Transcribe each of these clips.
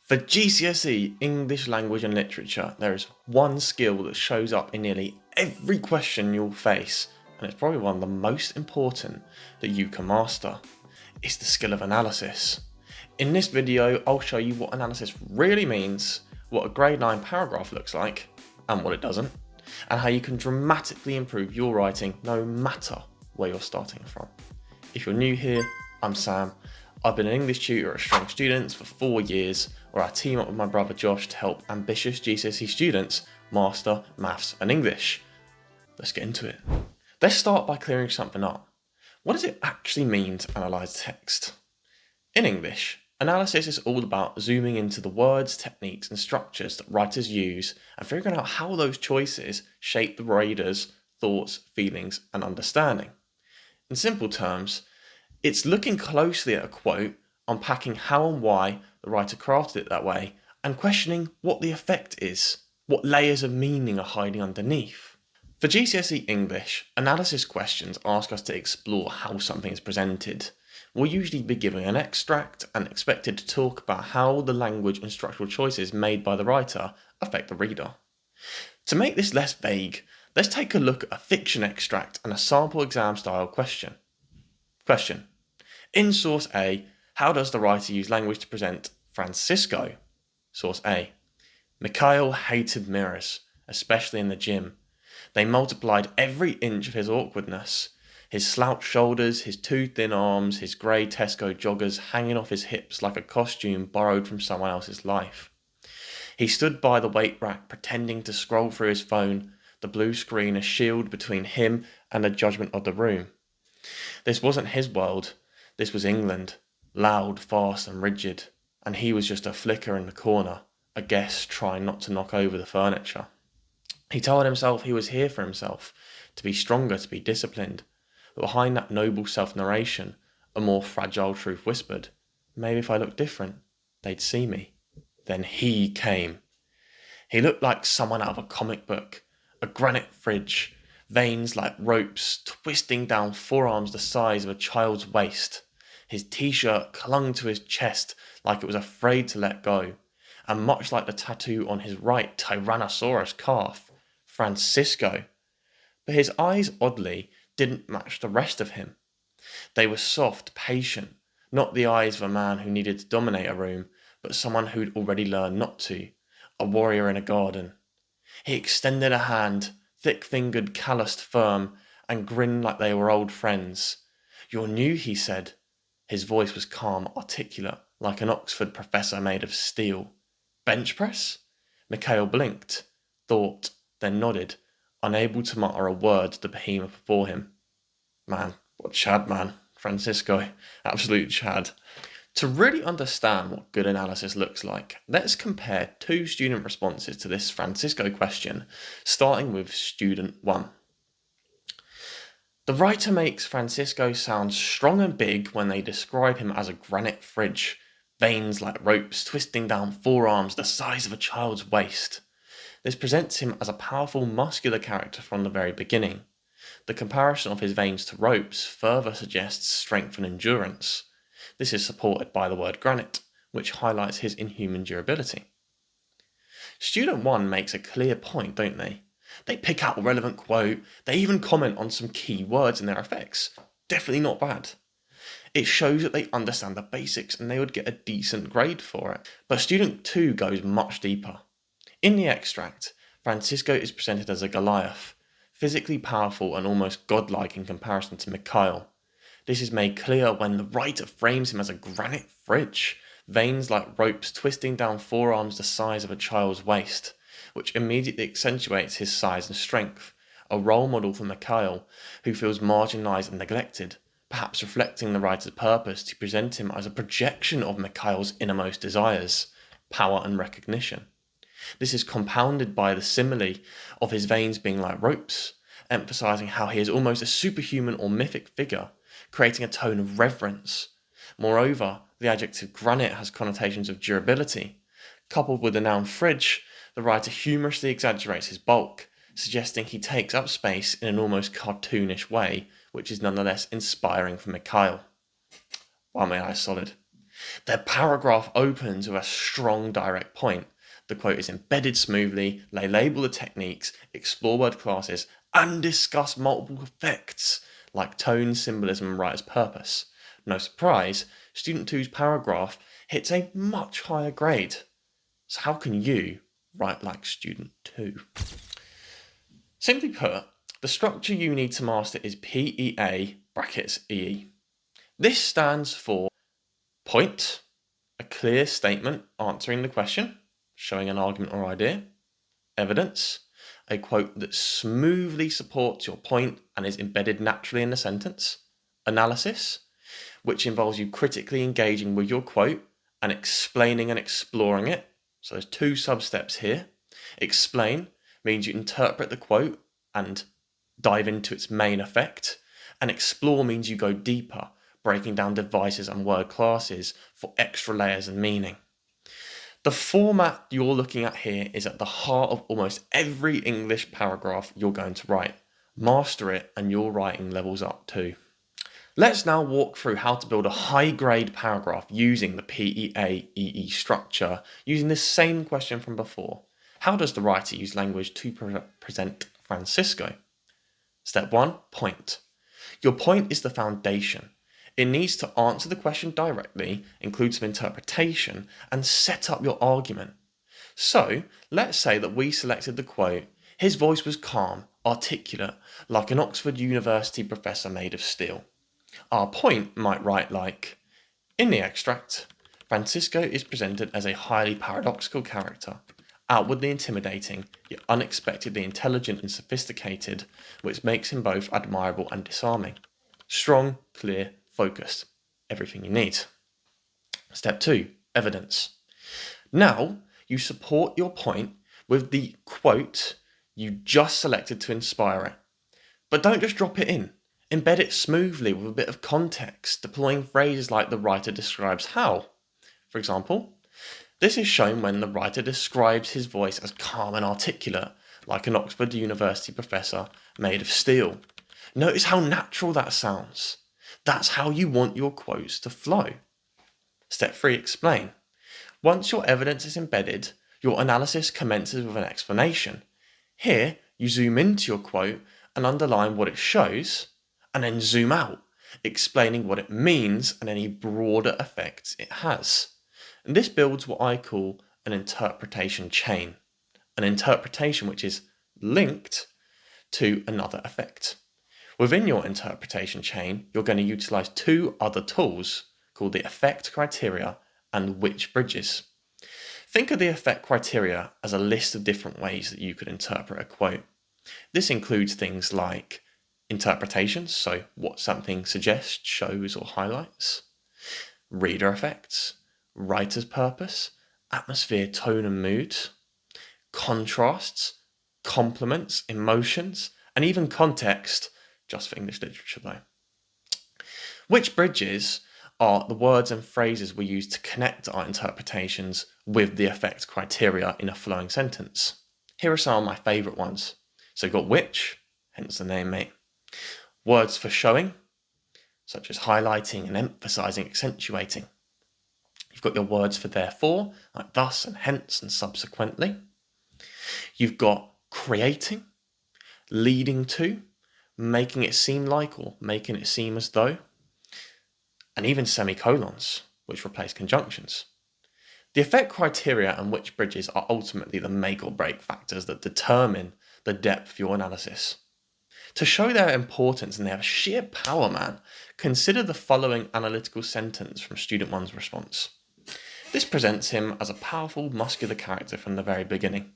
For GCSE English Language and Literature, there is one skill that shows up in nearly every question you'll face, and it's probably one of the most important that you can master. It's the skill of analysis. In this video, I'll show you what analysis really means, what a grade 9 paragraph looks like, and what it doesn't, and how you can dramatically improve your writing no matter where you're starting from. If you're new here, I'm Sam. I've been an English tutor at Strong Students for 4 years, where I team up with my brother Josh to help ambitious GCSE students master maths and English. Let's get into it. Let's start by clearing something up. What does it actually mean to analyse text? In English, analysis is all about zooming into the words, techniques and structures that writers use and figuring out how those choices shape the reader's thoughts, feelings and understanding. In simple terms, it's looking closely at a quote, unpacking how and why the writer crafted it that way, and questioning what the effect is, what layers of meaning are hiding underneath. For GCSE English, analysis questions ask us to explore how something is presented. We'll usually be given an extract and expected to talk about how the language and structural choices made by the writer affect the reader. To make this less vague, let's take a look at a fiction extract and a sample exam style question. Question. In source A, how does the writer use language to present Francisco? Source A. Mikhail hated mirrors, especially in the gym. They multiplied every inch of his awkwardness. His slouched shoulders, his too thin arms, his grey Tesco joggers hanging off his hips like a costume borrowed from someone else's life. He stood by the weight rack pretending to scroll through his phone, the blue screen a shield between him and the judgment of the room. This wasn't his world, this was England, loud, fast and rigid, and he was just a flicker in the corner, a guest trying not to knock over the furniture. He told himself he was here for himself, to be stronger, to be disciplined, but behind that noble self-narration, a more fragile truth whispered, maybe if I looked different, they'd see me. Then he came. He looked like someone out of a comic book, a granite fridge, veins like ropes twisting down forearms the size of a child's waist. His t-shirt clung to his chest like it was afraid to let go, and much like the tattoo on his right Tyrannosaurus calf, Francisco. But his eyes, oddly, didn't match the rest of him. They were soft, patient, not the eyes of a man who needed to dominate a room, but someone who'd already learned not to, a warrior in a garden. He extended a hand, thick-fingered, calloused, firm, and grinned like they were old friends. You're new, he said. His voice was calm, articulate, like an Oxford professor made of steel. Bench press? Mikhail blinked, thought, then nodded, unable to mutter a word to the behemoth before him. Man, what Chad, man. Francisco. Absolute Chad. To really understand what good analysis looks like, let's compare two student responses to this Francisco question, starting with student 1. The writer makes Francisco sound strong and big when they describe him as a granite fridge, veins like ropes twisting down forearms the size of a child's waist. This presents him as a powerful, muscular character from the very beginning. The comparison of his veins to ropes further suggests strength and endurance. This is supported by the word granite, which highlights his inhuman durability. Student 1 makes a clear point, don't they? They pick out a relevant quote, they even comment on some key words and their effects. Definitely not bad. It shows that they understand the basics and they would get a decent grade for it. But student 2 goes much deeper. In the extract, Francisco is presented as a Goliath, physically powerful and almost godlike in comparison to Mikhail. This is made clear when the writer frames him as a granite fridge, veins like ropes twisting down forearms the size of a child's waist, which immediately accentuates his size and strength, a role model for Mikhail, who feels marginalised and neglected, perhaps reflecting the writer's purpose to present him as a projection of Mikhail's innermost desires, power and recognition. This is compounded by the simile of his veins being like ropes, emphasising how he is almost a superhuman or mythic figure, creating a tone of reverence. Moreover, the adjective granite has connotations of durability. Coupled with the noun fridge, the writer humorously exaggerates his bulk, suggesting he takes up space in an almost cartoonish way, which is nonetheless inspiring for Mikhail. Wow, man, that's solid. Their paragraph opens with a strong direct point. The quote is embedded smoothly, they label the techniques, explore word classes, and discuss multiple effects like tone, symbolism, and writer's purpose. No surprise, Student 2's paragraph hits a much higher grade. So how can you write like Student 2? Simply put, the structure you need to master is PEA brackets EE. This stands for point, a clear statement answering the question, showing an argument or idea. Evidence, a quote that smoothly supports your point and is embedded naturally in the sentence. Analysis, which involves you critically engaging with your quote and explaining and exploring it. So there's two sub-steps here. Explain means you interpret the quote and dive into its main effect. And explore means you go deeper, breaking down devices and word classes for extra layers and meaning. The format you're looking at here is at the heart of almost every English paragraph you're going to write. Master it and your writing levels up too. Let's now walk through how to build a high-grade paragraph using the PEA-EE structure, using this same question from before. How does the writer use language to present Francisco? Step 1, point. Your point is the foundation. It needs to answer the question directly, include some interpretation, and set up your argument. So, let's say that we selected the quote, "His voice was calm, articulate, like an Oxford University professor made of steel." Our point might write like, in the extract, Francisco is presented as a highly paradoxical character, outwardly intimidating, yet unexpectedly intelligent and sophisticated, which makes him both admirable and disarming. Strong, clear, focused. Everything you need. Step 2, evidence. Now, you support your point with the quote you just selected to inspire it. But don't just drop it in. Embed it smoothly with a bit of context, deploying phrases like the writer describes how. For example, this is shown when the writer describes his voice as calm and articulate, like an Oxford University professor made of steel. Notice how natural that sounds. That's how you want your quotes to flow. Step 3, explain. Once your evidence is embedded, your analysis commences with an explanation. Here, you zoom into your quote and underline what it shows, and then zoom out, explaining what it means and any broader effects it has. And this builds what I call an interpretation chain, an interpretation which is linked to another effect. Within your interpretation chain, you're going to utilize two other tools called the effect criteria and which bridges. Think of the effect criteria as a list of different ways that you could interpret a quote. This includes things like interpretations, so what something suggests, shows, or highlights, reader effects, writer's purpose, atmosphere, tone, and mood, contrasts, complements, emotions, and even context, just for English literature though. Which bridges are the words and phrases we use to connect our interpretations with the effect criteria in a flowing sentence. Here are some of my favourite ones. So you've got which, hence the name mate. Words for showing, such as highlighting and emphasising, accentuating. You've got your words for therefore, like thus and hence and subsequently. You've got creating, leading to, making it seem like or making it seem as though, and even semicolons, which replace conjunctions. The effect criteria and which bridges are ultimately the make or break factors that determine the depth of your analysis. To show their importance and their sheer power, man, consider the following analytical sentence from Student 1's response. This presents him as a powerful, muscular character from the very beginning.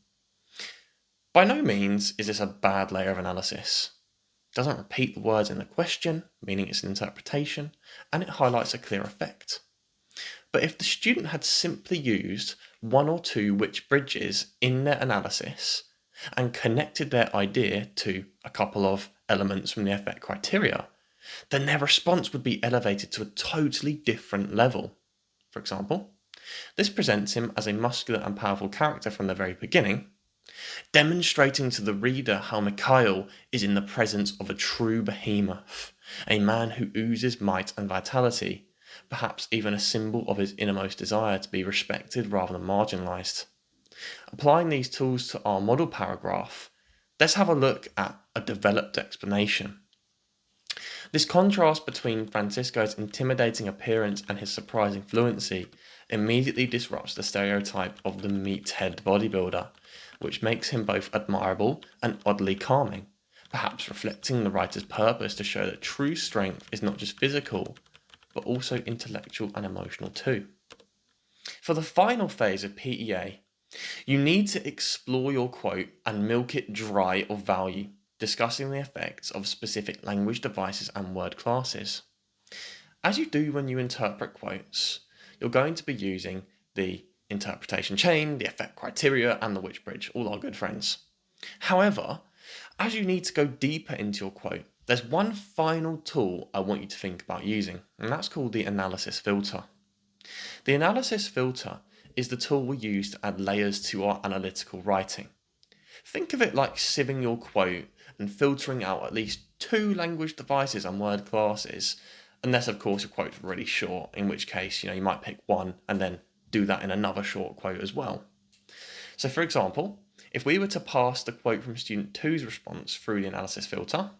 By no means is this a bad layer of analysis. It doesn't repeat the words in the question, meaning it's an interpretation, and it highlights a clear effect. But if the student had simply used one or two which bridges in their analysis and connected their idea to a couple of elements from the effect criteria, then their response would be elevated to a totally different level. For example, this presents him as a muscular and powerful character from the very beginning, demonstrating to the reader how Mikhail is in the presence of a true behemoth, a man who oozes might and vitality, perhaps even a symbol of his innermost desire to be respected rather than marginalised. Applying these tools to our model paragraph, let's have a look at a developed explanation. This contrast between Francisco's intimidating appearance and his surprising fluency immediately disrupts the stereotype of the meathead bodybuilder, which makes him both admirable and oddly calming, perhaps reflecting the writer's purpose to show that true strength is not just physical, but also intellectual and emotional too. For the final phase of PEA, you need to explore your quote and milk it dry of value, discussing the effects of specific language devices and word classes. As you do when you interpret quotes, you're going to be using the interpretation chain, the effect criteria, and the witch bridge, all our good friends. However, as you need to go deeper into your quote, there's one final tool I want you to think about using, and that's called the analysis filter. The analysis filter is the tool we use to add layers to our analytical writing. Think of it like sieving your quote and filtering out at least 2 language devices and word classes, unless of course your quote's really short, in which case you might pick one and then do that in another short quote as well. So for example, if we were to pass the quote from student 2's response through the analysis filter,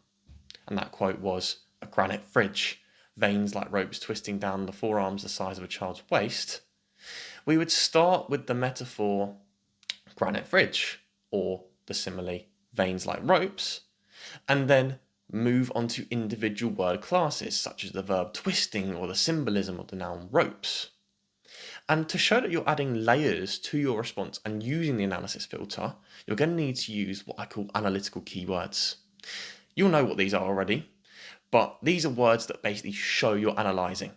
and that quote was a granite fridge, veins like ropes twisting down the forearms the size of a child's waist, we would start with the metaphor granite fridge, or the simile veins like ropes, and then move on to individual word classes such as the verb twisting or the symbolism of the noun ropes. And to show that you're adding layers to your response and using the analysis filter, you're going to need to use what I call analytical keywords. You'll know what these are already, but these are words that basically show you're analysing,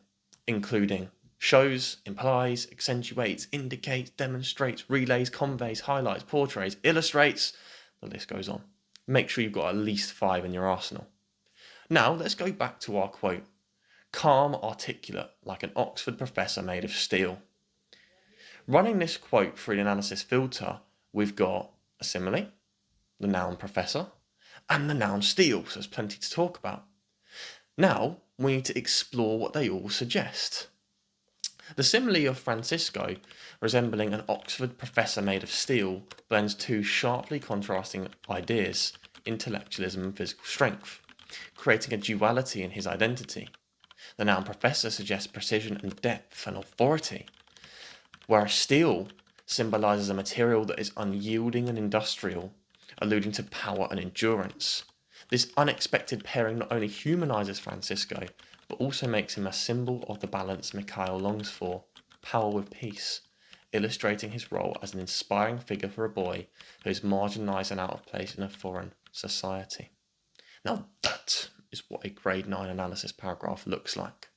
including shows, implies, accentuates, indicates, demonstrates, relays, conveys, highlights, portrays, illustrates, the list goes on. Make sure you've got at least 5 in your arsenal. Now let's go back to our quote. Calm, articulate, like an Oxford professor made of steel. Running this quote through the analysis filter, we've got a simile, the noun professor, and the noun steel, so there's plenty to talk about. Now we need to explore what they all suggest. The simile of Francisco, resembling an Oxford professor made of steel, blends 2 sharply contrasting ideas, intellectualism and physical strength, creating a duality in his identity. The noun professor suggests precision and depth and authority, whereas steel symbolises a material that is unyielding and industrial, alluding to power and endurance. This unexpected pairing not only humanises Francisco, but also makes him a symbol of the balance Mikhail longs for, power with peace, illustrating his role as an inspiring figure for a boy who is marginalised and out of place in a foreign society. Now that is what a grade 9 analysis paragraph looks like.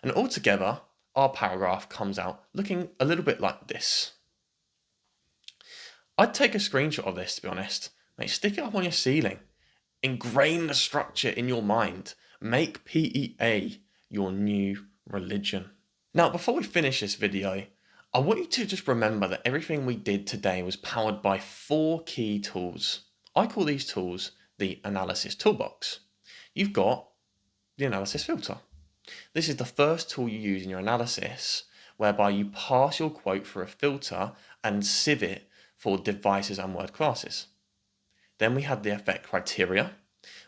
And altogether, our paragraph comes out looking a little bit like this. I'd take a screenshot of this, to be honest. Mate, stick it up on your ceiling. Ingrain the structure in your mind. Make PEA your new religion. Now, before we finish this video, I want you to just remember that everything we did today was powered by 4 key tools. I call these tools the Analysis Toolbox. You've got the analysis filter. This is the first tool you use in your analysis, whereby you pass your quote through a filter and sieve it for devices and word classes. Then we had the effect criteria,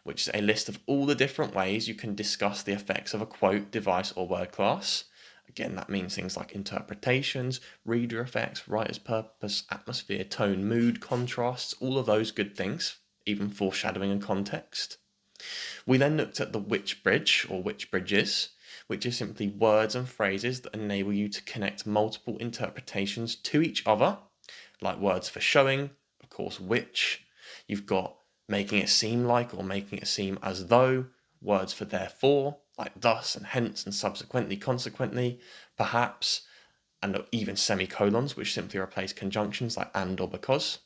which is a list of all the different ways you can discuss the effects of a quote, device, or word class. Again, that means things like interpretations, reader effects, writer's purpose, atmosphere, tone, mood, contrasts, all of those good things, even foreshadowing and context. We then looked at the witch bridge, or witch bridges, which is simply words and phrases that enable you to connect multiple interpretations to each other, like words for showing, of course, which. You've got making it seem like or making it seem as though, words for therefore, like thus and hence and subsequently, consequently, perhaps, and even semicolons, which simply replace conjunctions like and or because.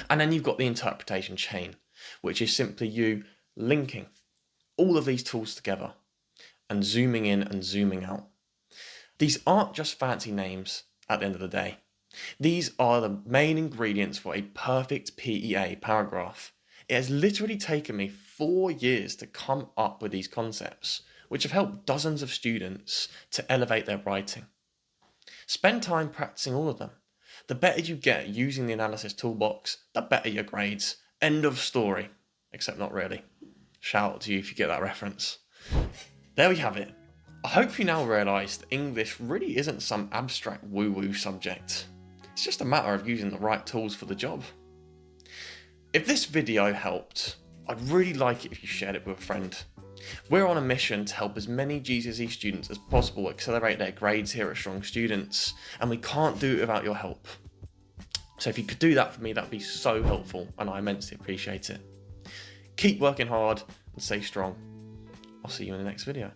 And then you've got the interpretation chain, which is simply you linking all of these tools together and zooming in and zooming out. These aren't just fancy names at the end of the day. These are the main ingredients for a perfect PEA paragraph. It has literally taken me 4 years to come up with these concepts, which have helped dozens of students to elevate their writing. Spend time practicing all of them. The better you get using the Analysis Toolbox, the better your grades. End of story. Except not really. Shout out to you if you get that reference. There we have it. I hope you now realise that English really isn't some abstract woo-woo subject. It's just a matter of using the right tools for the job. If this video helped, I'd really like it if you shared it with a friend. We're on a mission to help as many GCSE students as possible accelerate their grades here at Strong Students, and we can't do it without your help. So if you could do that for me, that'd be so helpful, and I immensely appreciate it. Keep working hard and stay strong. I'll see you in the next video.